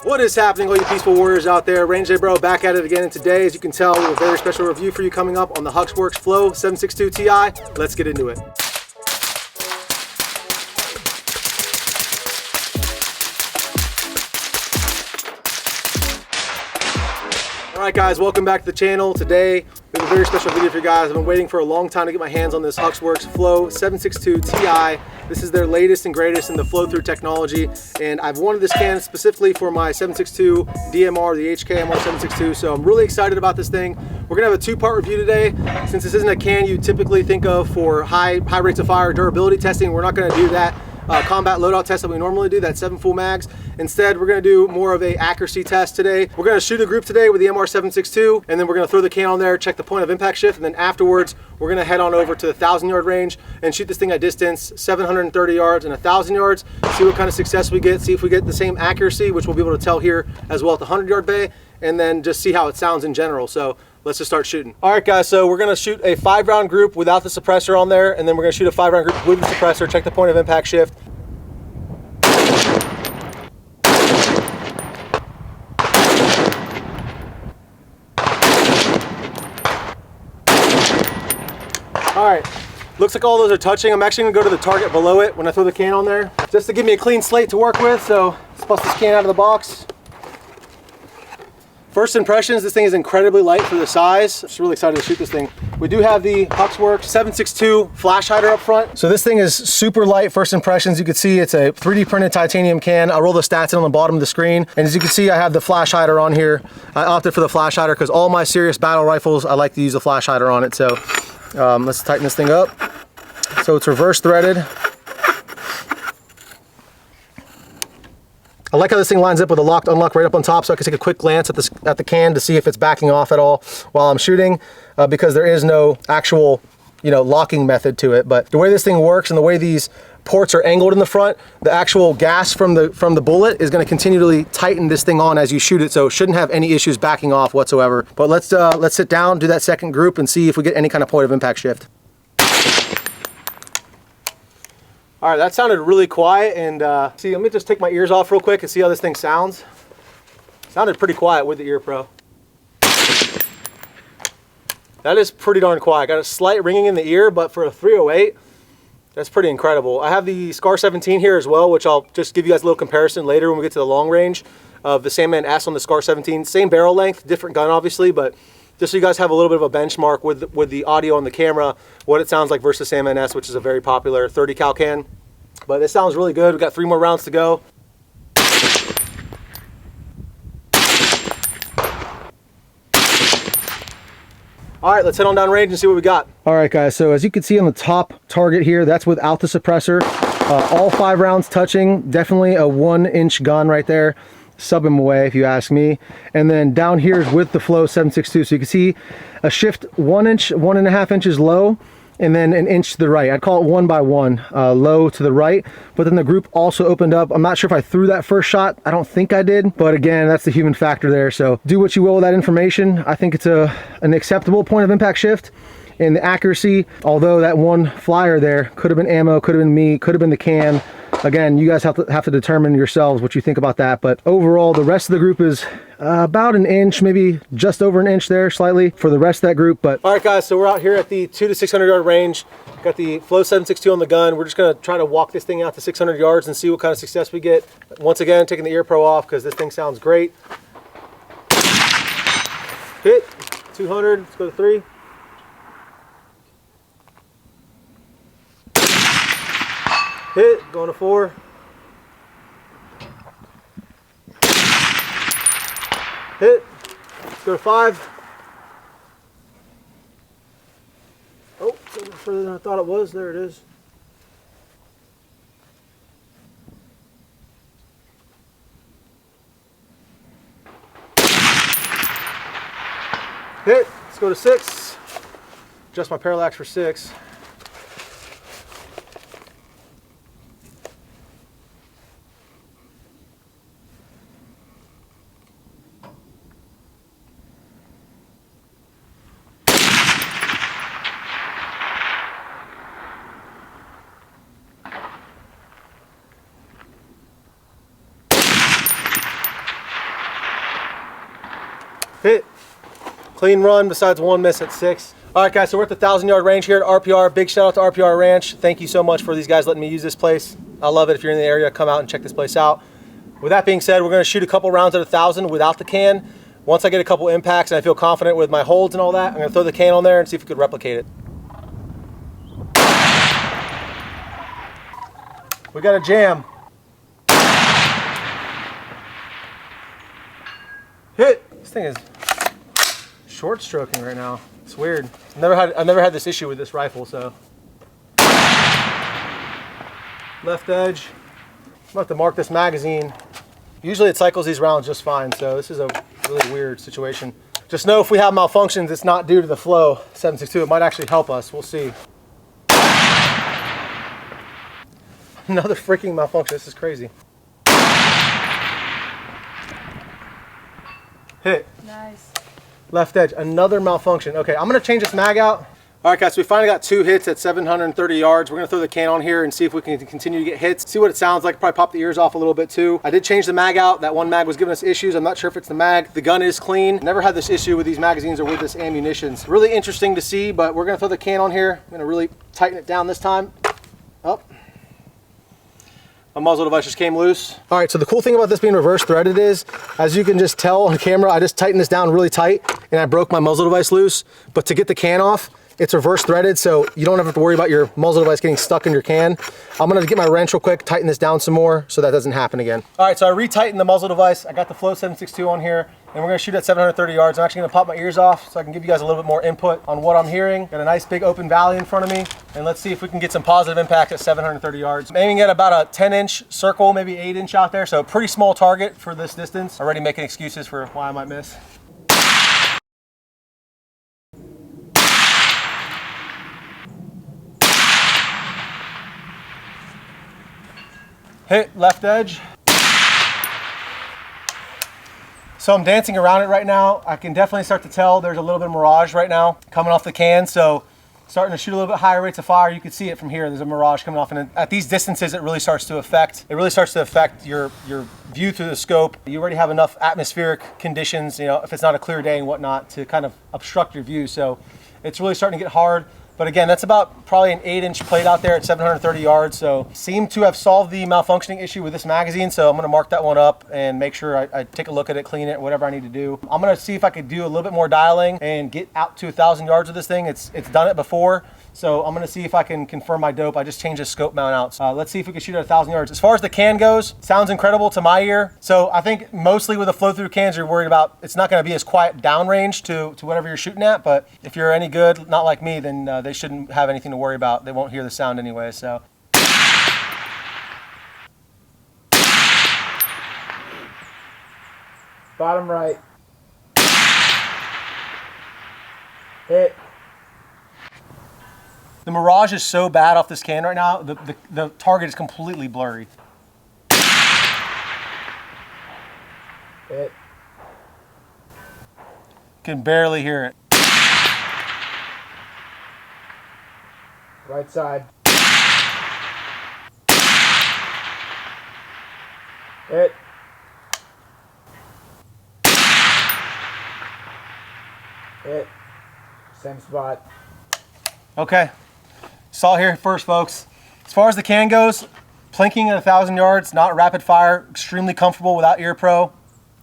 What is happening, all you peaceful warriors out there? Range Day Bro back at it again, and today, as you can tell, we have a very special review for you coming up on the HUXWRX Flow 762 Ti. Let's get into it. Alright guys, welcome back to the channel. Today, we have a very special video for you guys. I've been waiting for a long time to get my hands on this HUXWRX Flow 762 Ti. This is their latest and greatest in the flow-through technology, and I've wanted this can specifically for my 762 DMR, the HKMR 762, so I'm really excited about this thing. We're gonna have a two-part review today. Since this isn't a can you typically think of for high rates of fire durability testing, we're not gonna do that combat loadout test that we normally do, that 7 full mags. Instead, we're gonna do more of a accuracy test today. We're gonna shoot a group today with the MR762, and then we're gonna throw the can on there, check the point of impact shift, and then afterwards, we're gonna head on over to the 1,000-yard range and shoot this thing at distance, 730 yards and 1,000 yards, see what kind of success we get, see if we get the same accuracy, which we'll be able to tell here as well at the 100-yard bay, and then just see how it sounds in general. So let's just start shooting. All right guys, so we're gonna shoot a 5-round group without the suppressor on there, and then we're gonna shoot a 5-round group with the suppressor, check the point of impact shift. All right, looks like all those are touching. I'm actually gonna go to the target below it when I throw the can on there, just to give me a clean slate to work with. So let's bust this can out of the box. First impressions, this thing is incredibly light for the size. Just really excited to shoot this thing. We do have the HUXWRX 762 flash hider up front. So this thing is super light. First impressions, you can see it's a 3D printed titanium can. I'll roll the stats in on the bottom of the screen. And as you can see, I have the flash hider on here. I opted for the flash hider because all my serious battle rifles, I like to use a flash hider on it. So let's tighten this thing up. So it's reverse threaded. I like how this thing lines up with a locked unlock right up on top, so I can take a quick glance at the can to see if it's backing off at all while I'm shooting, because there is no actual, locking method to it. But the way this thing works and the way these ports are angled in the front, the actual gas from the bullet is going to continually tighten this thing on as you shoot it, so it shouldn't have any issues backing off whatsoever. But let's sit down, do that second group, and see if we get any kind of point of impact shift. All right, that sounded really quiet, and see, let me just take my ears off real quick and see how this thing sounds. Sounded pretty quiet with the ear pro. That is pretty darn quiet. Got a slight ringing in the ear, but for a 308, that's pretty incredible. I have the SCAR 17 here as well, which I'll just give you guys a little comparison later when we get to the long range of the Sandman S on the SCAR 17. Same barrel length, different gun obviously, but just so you guys have a little bit of a benchmark with the audio on the camera, what it sounds like versus Sandman S, which is a very popular 30 cal can. But it sounds really good. We've got 3 more rounds to go. All right, let's head on down range and see what we got. All right, guys, so as you can see on the top target here, that's without the suppressor. All 5 rounds touching, definitely a 1-inch gun right there. Sub him away if you ask me. And then down here is with the Flow 762. So you can see a shift 1 inch, 1.5 inches low, and then an inch to the right. I'd call it 1 by 1, low to the right. But then the group also opened up. I'm not sure if I threw that first shot. I don't think I did. But again, that's the human factor there. So do what you will with that information. I think it's an acceptable point of impact shift. And the accuracy, although that one flyer there could have been ammo, could have been me, could have been the can. Again, you guys have to determine yourselves what you think about that. But overall, the rest of the group is about an inch, maybe just over an inch there, slightly, for the rest of that group. But all right, guys, so we're out here at the 200 to 600 yard range. Got the Flow 762 on the gun. We're just gonna try to walk this thing out to 600 yards and see what kind of success we get. Once again, taking the ear pro off because this thing sounds great. Hit 200. Let's go to 3. Hit, going to 4. Hit, let's go to 5. Oh, it's a little further than I thought it was. There it is. Hit, let's go to 6. Adjust my parallax for 6. Hit. Clean run besides one miss at 6. All right, guys, so we're at the 1,000-yard range here at RPR. Big shout out to RPR Ranch. Thank you so much for these guys letting me use this place. I love it. If you're in the area, come out and check this place out. With that being said, we're going to shoot a couple rounds at 1,000 without the can. Once I get a couple impacts and I feel confident with my holds and all that, I'm going to throw the can on there and see if we could replicate it. We got a jam. Hit. This thing is short stroking right now. It's weird. I've never had this issue with this rifle, so. Left edge. I'm gonna have to mark this magazine. Usually it cycles these rounds just fine, so this is a really weird situation. Just know if we have malfunctions, it's not due to the flow 7.62. It might actually help us. We'll see. Another freaking malfunction. This is crazy. Hit. Nice. Left edge. Another malfunction. Okay, I'm going to change this mag out. All right, guys, so we finally got 2 hits at 730 yards. We're going to throw the can on here and see if we can continue to get hits. See what it sounds like. Probably pop the ears off a little bit too. I did change the mag out. That one mag was giving us issues. I'm not sure if it's the mag. The gun is clean. Never had this issue with these magazines or with this ammunition. It's really interesting to see, but we're going to throw the can on here. I'm going to really tighten it down this time. Up. My muzzle device just came loose. All right, so the cool thing about this being reverse threaded is, as you can just tell on camera, I just tightened this down really tight and I broke my muzzle device loose. But to get the can off, it's reverse threaded, so you don't have to worry about your muzzle device getting stuck in your can. I'm gonna get my wrench real quick, tighten this down some more so that doesn't happen again. All right, so I retightened the muzzle device. I got the Flow 7.62 on here, and we're gonna shoot at 730 yards. I'm actually gonna pop my ears off so I can give you guys a little bit more input on what I'm hearing. Got a nice big open valley in front of me, and let's see if we can get some positive impact at 730 yards. I'm aiming at about a 10-inch circle, maybe 8-inch out there, so a pretty small target for this distance. Already making excuses for why I might miss. Hit left edge. So I'm dancing around it right now. I can definitely start to tell there's a little bit of mirage right now coming off the can. So starting to shoot a little bit higher rates of fire. You can see it from here. There's a mirage coming off, and at these distances, it really starts to affect. It really starts to affect your view through the scope. You already have enough atmospheric conditions, you know, if it's not a clear day and whatnot, to kind of obstruct your view. So it's really starting to get hard. But again, that's about probably an 8-inch plate out there at 730 yards. So seem to have solved the malfunctioning issue with this magazine. So I'm gonna mark that one up and make sure I take a look at it, clean it, whatever I need to do. I'm gonna see if I could do a little bit more dialing and get out to 1,000 yards with this thing. It's done it before. So I'm gonna see if I can confirm my dope. I just changed the scope mount out. So let's see if we can shoot at 1,000 yards. As far as the can goes, sounds incredible to my ear. So I think mostly with the flow through cans, you're worried about it's not gonna be as quiet downrange to whatever you're shooting at. But if you're any good, not like me, then they shouldn't have anything to worry about. They won't hear the sound anyway, so. Bottom right. Hit. The mirage is so bad off this can right now, the target is completely blurry. Hit. Can barely hear it. Right side. Hit. Hit. Same spot. Okay. Saw here first, folks. As far as the can goes, plinking at 1,000 yards, not rapid fire, extremely comfortable without ear pro.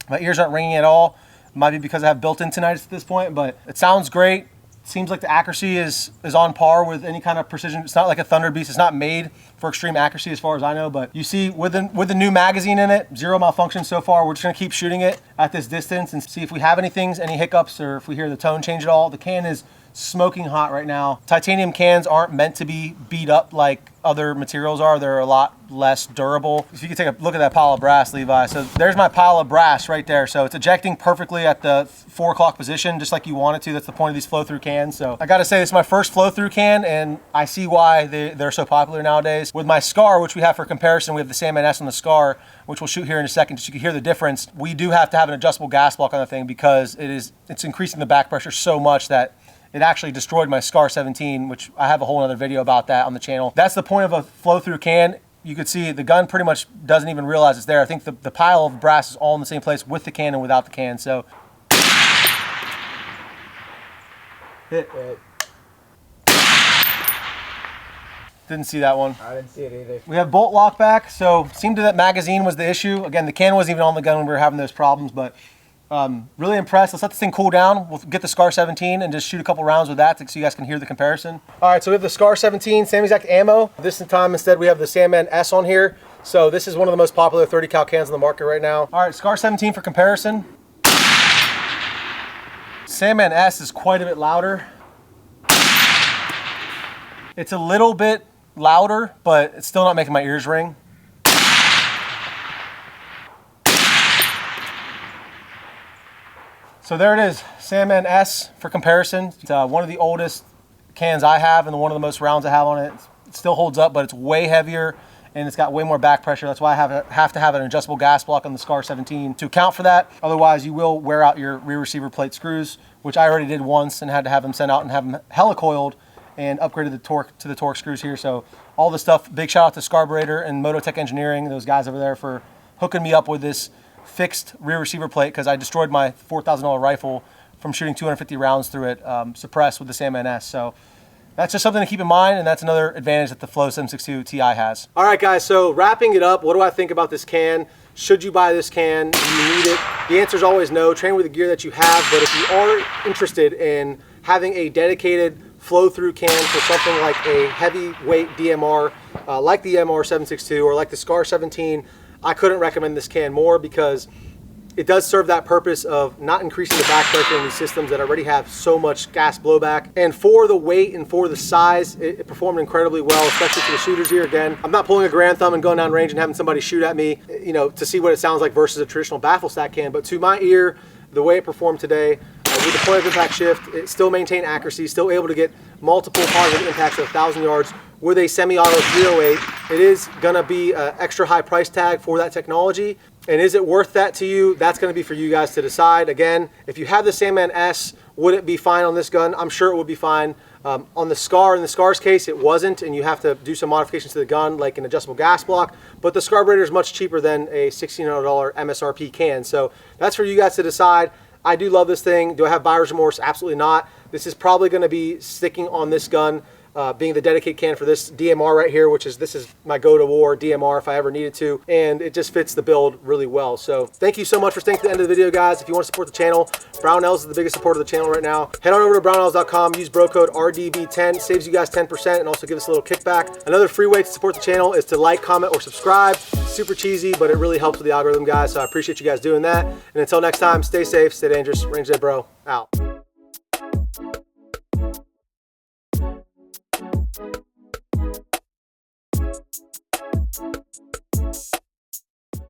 My ears aren't ringing at all. It might be because I have built-in tinnitus at this point, but it sounds great. Seems like the accuracy is on par with any kind of precision. It's not like a Thunder Beast. It's not made for extreme accuracy as far as I know, but you see with the new magazine in it, 0 malfunctions so far. We're just gonna keep shooting it at this distance and see if we have any hiccups, or if we hear the tone change at all. The can is smoking hot right now. Titanium cans aren't meant to be beat up like other materials are. They're a lot less durable. If you can take a look at that pile of brass, Levi. So there's my pile of brass right there. So it's ejecting perfectly at the 4 o'clock position, just like you want it to. That's the point of these flow-through cans. So I gotta say, this is my first flow-through can, and I see why they're so popular nowadays. With my Scar, which we have for comparison, we have the same NS on the Scar, which we'll shoot here in a second, so you can hear the difference. We do have to have an adjustable gas block on the thing because it's increasing the back pressure so much that it actually destroyed my Scar 17, which I have a whole other video about that on the channel. That's the point of a flow-through can. You could see the gun pretty much doesn't even realize it's there. I think the pile of brass is all in the same place with the can and without the can. So Hit. Didn't see that one. I didn't see it either. We have bolt lock back, so seemed that magazine was the issue. Again, the can wasn't even on the gun when we were having those problems, but really impressed. Let's let this thing cool down. We'll get the SCAR 17 and just shoot a couple rounds with that so you guys can hear the comparison. All right, so we have the SCAR 17, same exact ammo. This time instead we have the Sandman S on here. So this is one of the most popular 30 cal cans on the market right now. All right, SCAR 17 for comparison. Sandman S is quite a bit louder. It's a little bit louder, but it's still not making my ears ring. So there it is, Sandman S for comparison. It's one of the oldest cans I have and one of the most rounds I have on it. It still holds up, but it's way heavier and it's got way more back pressure. That's why I have to have an adjustable gas block on the SCAR 17 to account for that. Otherwise, you will wear out your rear receiver plate screws, which I already did once and had to have them sent out and have them helicoiled and upgraded the torque to the torque screws here. So all the stuff, big shout out to Scarburator and Mototech Engineering, those guys over there for hooking me up with this fixed rear receiver plate because I destroyed my $4,000 rifle from shooting 250 rounds through it, suppressed with the Sandman S. So that's just something to keep in mind, and that's another advantage that the Flow 762 Ti has. All right, guys, so wrapping it up, what do I think about this can? Should you buy this can? Do you need it? The answer is always no. Train with the gear that you have, but if you are interested in having a dedicated flow-through can for something like a heavyweight DMR, like the MR 762 or like the SCAR 17, I couldn't recommend this can more because it does serve that purpose of not increasing the back pressure in these systems that already have so much gas blowback. And for the weight and for the size, it performed incredibly well, especially for the shooters here. Again, I'm not pulling a grand thumb and going down range and having somebody shoot at me, you know, to see what it sounds like versus a traditional baffle stack can. But to my ear, the way it performed today, with the point of impact shift, it still maintained accuracy, still able to get multiple positive impacts at 1,000 yards with a semi-auto 308. It is gonna be an extra high price tag for that technology. And is it worth that to you? That's gonna be for you guys to decide. Again, if you have the Sandman S, would it be fine on this gun? I'm sure it would be fine. On the SCAR, in the SCAR's case, it wasn't, and you have to do some modifications to the gun, like an adjustable gas block, but the Scarburator is much cheaper than a $1,600 MSRP can. So that's for you guys to decide. I do love this thing. Do I have buyer's remorse? Absolutely not. This is probably gonna be sticking on this gun, being the dedicated can for this DMR right here, this is my go-to-war DMR if I ever needed to, and it just fits the build really well. So thank you so much for staying to the end of the video, guys. If you want to support the channel, Brownells is the biggest supporter of the channel right now. Head on over to brownells.com, use bro code RDB10, saves you guys 10% and also give us a little kickback. Another free way to support the channel is to like, comment, or subscribe. Super cheesy, but it really helps with the algorithm, guys, so I appreciate you guys doing that. And until next time, stay safe, stay dangerous. Range Day Bro, out.